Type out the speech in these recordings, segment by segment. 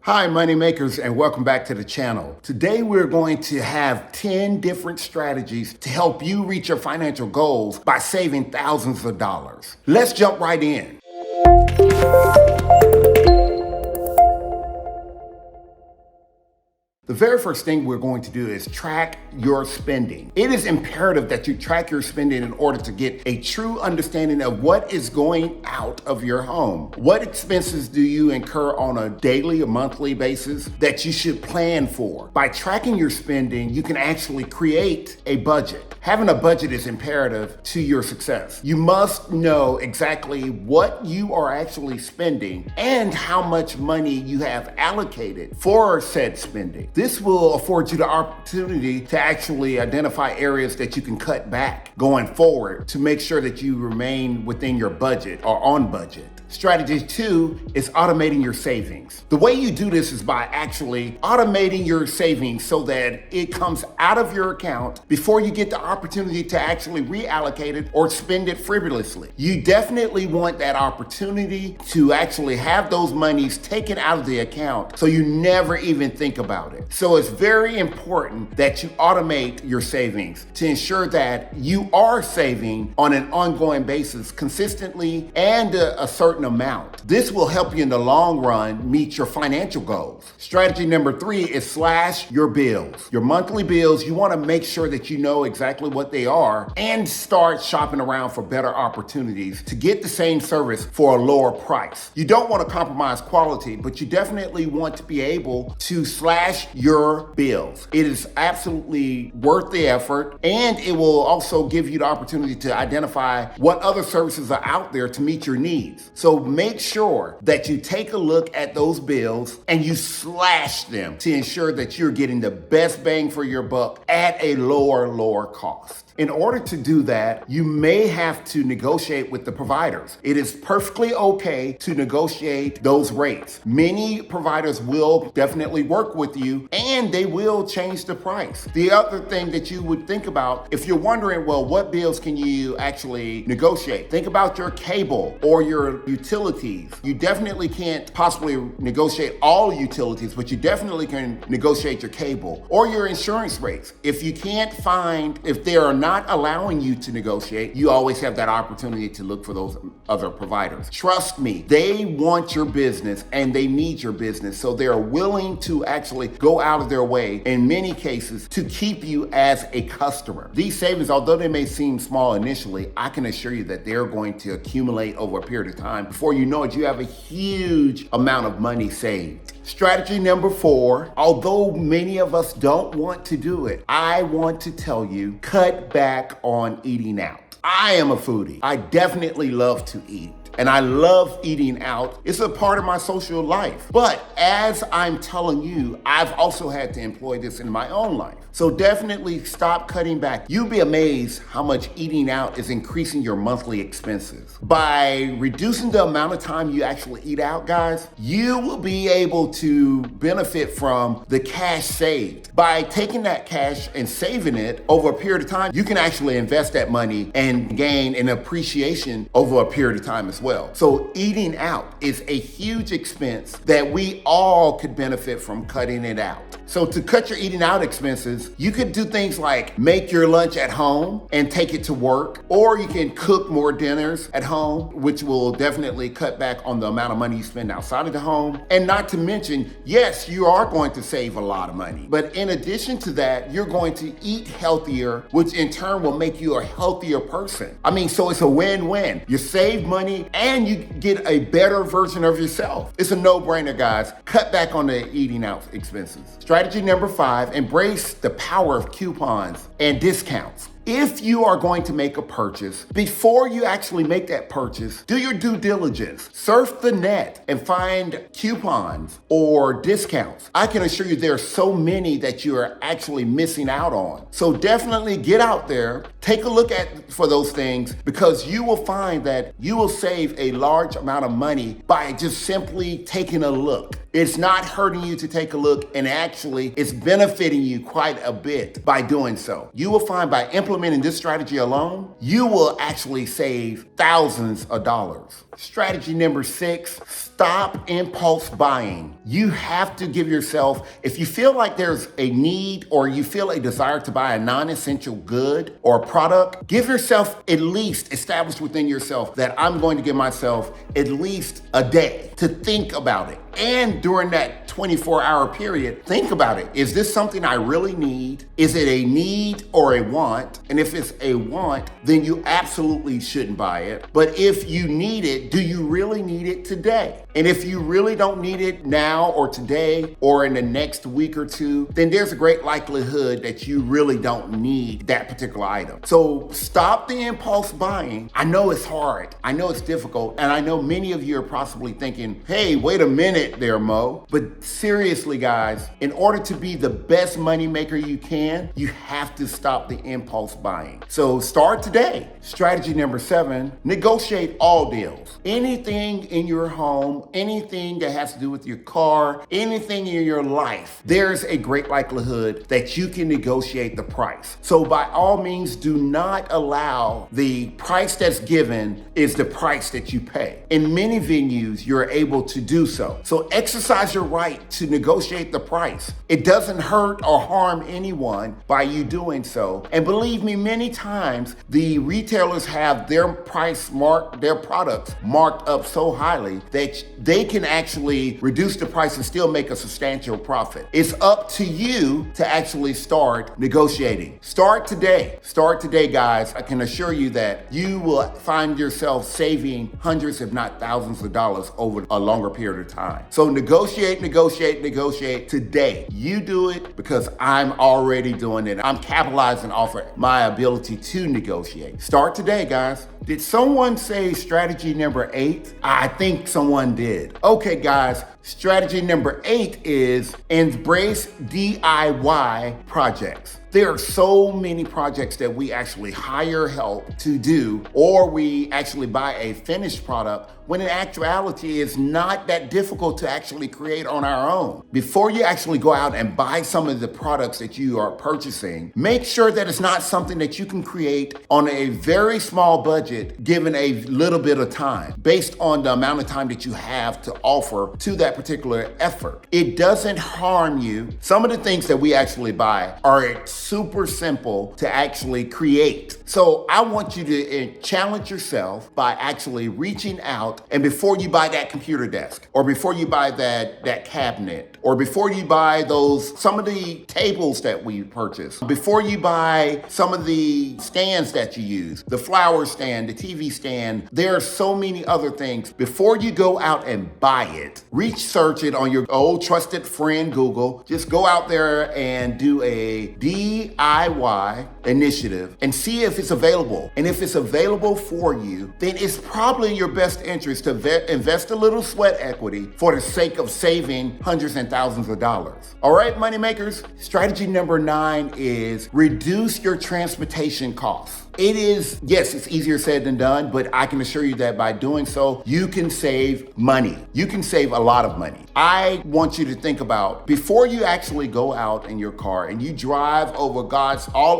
Hi, money makers, and welcome back to the channel. Today, we're going to have 10 different strategies to help you reach your financial goals by saving thousands of dollars. Let's jump right in. The very first thing we're going to do is track your spending. It is imperative that you track your spending in order to get a true understanding of what is going out of your home. What expenses do you incur on a daily or monthly basis that you should plan for? By tracking your spending, you can actually create a budget. Having a budget is imperative to your success. You must know exactly what you are actually spending and how much money you have allocated for said spending. This will afford you the opportunity to actually identify areas that you can cut back going forward to make sure that you remain within your budget or on budget. Strategy 2 is automating your savings. The way you do this is by actually automating your savings so that it comes out of your account before you get the opportunity to actually reallocate it or spend it frivolously. You definitely want that opportunity to actually have those monies taken out of the account so you never even think about it. So it's very important that you automate your savings to ensure that you are saving on an ongoing basis consistently and a certain amount. This will help you in the long run meet your financial goals. Strategy number 3 is slash your bills. Your monthly bills, you want to make sure that you know exactly what they are and start shopping around for better opportunities to get the same service for a lower price. You don't want to compromise quality, but you definitely want to be able to slash your bills. It is absolutely worth the effort, and it will also give you the opportunity to identify what other services are out there to meet your needs. So make sure that you take a look at those bills and you slash them to ensure that you're getting the best bang for your buck at a lower cost. In order to do that, you may have to negotiate with the providers. It is perfectly okay to negotiate those rates. Many providers will definitely work with you and they will change the price. The other thing that you would think about, if you're wondering, well, what bills can you actually negotiate? Think about your cable or your utilities. You definitely can't possibly negotiate all utilities, but you definitely can negotiate your cable or your insurance rates. If you can't find, if they are not allowing you to negotiate, you always have that opportunity to look for those other providers. Trust me, they want your business and they need your business, so they're willing to actually go out of their way in many cases to keep you as a customer. These savings, although they may seem small initially, I can assure you that they're going to accumulate over a period of time. Before you know it, you have a huge amount of money saved. Strategy number 4, although many of us don't want to do it, I want to tell you, cut back on eating out. I am a foodie. I definitely love to eat. And I love eating out. It's a part of my social life. But as I'm telling you, I've also had to employ this in my own life. So definitely stop cutting back. You'll be amazed how much eating out is increasing your monthly expenses. By reducing the amount of time you actually eat out, guys, you will be able to benefit from the cash saved. By taking that cash and saving it over a period of time, you can actually invest that money and gain an appreciation over a period of time as well. So eating out is a huge expense that we all could benefit from cutting it out. So to cut your eating out expenses, you could do things like make your lunch at home and take it to work, or you can cook more dinners at home, which will definitely cut back on the amount of money you spend outside of the home. And not to mention, yes, you are going to save a lot of money, but in addition to that, you're going to eat healthier, which in turn will make you a healthier person. I mean, so it's a win-win. You save money and you get a better version of yourself. It's a no-brainer, guys. Cut back on the eating out expenses. Strategy number 5, embrace the power of coupons and discounts. If you are going to make a purchase, before you actually make that purchase, do your due diligence. Surf the net and find coupons or discounts. I can assure you there are so many that you are actually missing out on. So definitely get out there, take a look for those things, because you will find that you will save a large amount of money by just simply taking a look. It's not hurting you to take a look, and actually it's benefiting you quite a bit by doing so. You will find by implementing this strategy alone, you will actually save thousands of dollars. Strategy number 6, stop impulse buying. You have to give yourself, if you feel like there's a need or you feel a desire to buy a non-essential good or product, give yourself at least, establish within yourself that I'm going to give myself at least a day to think about it. And during that 24-hour period, think about it. Is this something I really need? Is it a need or a want? And if it's a want, then you absolutely shouldn't buy it. But if you need it, do you really need it today? And if you really don't need it now or today or in the next week or two, then there's a great likelihood that you really don't need that particular item. So stop the impulse buying. I know it's hard. I know it's difficult. And I know many of you are possibly thinking, hey, wait a minute there, Mo. But seriously, guys, in order to be the best money maker you can, you have to stop the impulse buying. So start today. Strategy number 7, negotiate all deals. Anything in your home, anything that has to do with your car, anything in your life, there's a great likelihood that you can negotiate the price. So by all means, do not allow the price that's given is the price that you pay. In many venues, you're able to do so. So exercise your right to negotiate the price. It doesn't hurt or harm anyone by you doing so. And believe me, many times the retailers have their products marked up so highly that they can actually reduce the price and still make a substantial profit. It's up to you to actually start negotiating. Start today. Start today, guys. I can assure you that you will find yourself saving hundreds, if not thousands of dollars over a longer period of time. So negotiate today. You do it because I'm already doing it. I'm capitalizing off of my ability to negotiate. Start today, guys. Did someone say strategy number 8? I think someone did. Okay, guys, strategy number 8 is embrace DIY projects. There are so many projects that we actually hire help to do, or we actually buy a finished product, when in actuality it's not that difficult to actually create on our own. Before you actually go out and buy some of the products that you are purchasing, make sure that it's not something that you can create on a very small budget, given a little bit of time, based on the amount of time that you have to offer to that particular effort. It doesn't harm you. Some of the things that we actually buy are super simple to actually create. So I want you to challenge yourself by actually reaching out, and before you buy that computer desk, or before you buy that cabinet, or before you buy some of the tables that we purchase, before you buy some of the stands that you use, the flower stand, the TV stand, there are so many other things. Before you go out and buy it, research it on your old trusted friend Google. Just go out there and do a DIY initiative and see if it's available. And if it's available for you, then it's probably in your best interest to invest a little sweat equity for the sake of saving hundreds and thousands of dollars. All right, money makers, strategy number 9 is reduce your transportation costs. It is, yes, it's easier said than done, but I can assure you that by doing so, you can save money. You can save a lot of money. I want you to think about, before you actually go out in your car and you drive all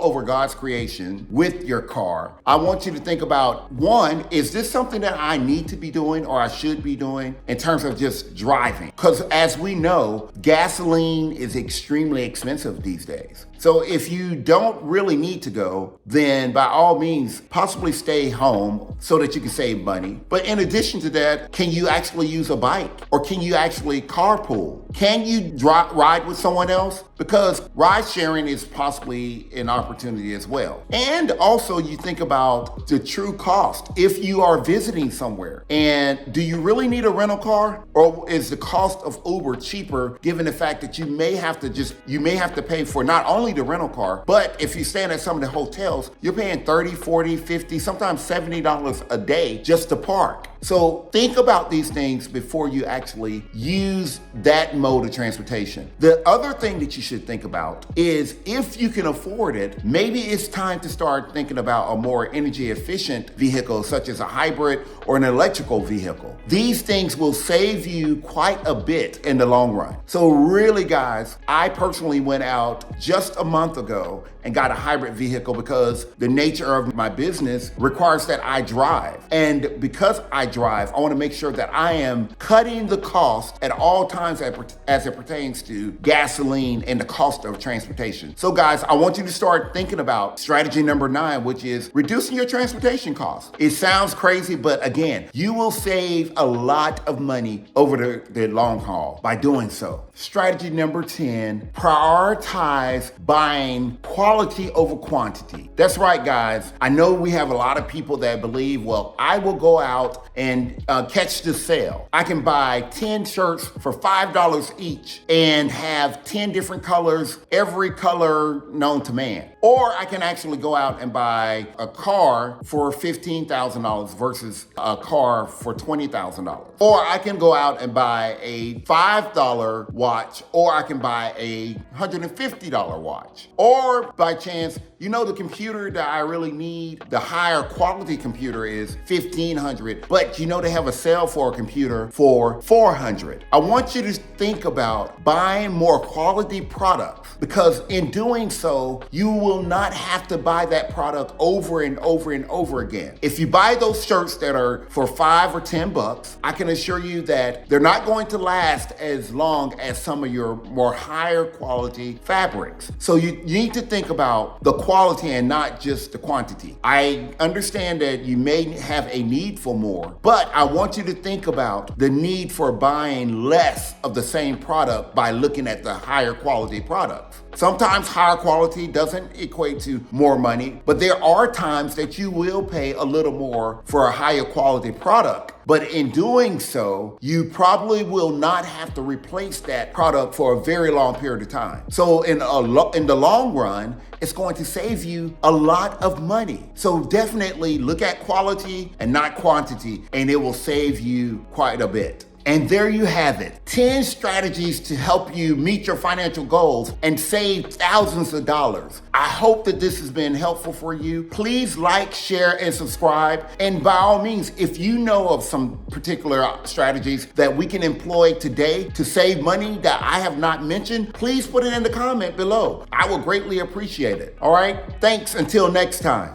over God's creation with your car, I want you to think about, 1, is this something that I need to be doing or I should be doing in terms of just driving? Because as we know, gasoline is extremely expensive these days. So if you don't really need to go, then by all means, possibly stay home so that you can save money. But in addition to that, can you actually use a bike? Or can you actually carpool? Can you ride with someone else? Because ride sharing is possibly an opportunity as well. And also you think about the true cost. If you are visiting somewhere, and do you really need a rental car? Or is the cost of Uber cheaper given the fact that you may have to pay for not only the rental car, but if you're staying at some of the hotels, you're paying $30, $40, $50, sometimes $70 a day just to park. So think about these things before you actually use that mode of transportation. The other thing that you should should think about is if you can afford it, maybe it's time to start thinking about a more energy efficient vehicle such as a hybrid or an electrical vehicle. These things will save you quite a bit in the long run. So really guys, I personally went out just a month ago and got a hybrid vehicle because the nature of my business requires that I drive. And because I drive, I want to make sure that I am cutting the cost at all times as it pertains to gasoline and the cost of transportation. So guys, I want you to start thinking about strategy number 9, which is reducing your transportation costs. It sounds crazy, but again, you will save a lot of money over the long haul by doing so. Strategy number 10, prioritize buying quality over quantity. That's right, guys. I know we have a lot of people that believe, well, I will go out and catch the sale. I can buy 10 shirts for $5 each and have 10 different colors, every color known to man. Or I can actually go out and buy a car for $15,000 versus a car for $20,000. Or I can go out and buy a $5 watch, or I can buy a $150 watch. Or by chance, you know, the computer that I really need, the higher quality computer is $1,500, but you know they have a sale for a computer for $400. I want you to think about buying more quality products, because in doing so, you will not have to buy that product over and over and over again. If you buy those shirts that are for $5 or $10, I can assure you that they're not going to last as long as some of your more higher quality fabrics. So you need to think about the quality and not just the quantity. I understand that you may have a need for more, but I want you to think about the need for buying less of the same product by looking at the higher quality products. Sometimes higher quality doesn't equate to more money, but there are times that you will pay a little more for a higher quality product. But in doing so, you probably will not have to replace that product for a very long period of time. So in the long run, it's going to save you a lot of money. So definitely look at quality and not quantity, and it will save you quite a bit. And there you have it, 10 strategies to help you meet your financial goals and save thousands of dollars. I hope that this has been helpful for you. Please like, share, and subscribe. And by all means, if you know of some particular strategies that we can employ today to save money that I have not mentioned, please put it in the comment below. I will greatly appreciate it. All right, thanks until next time.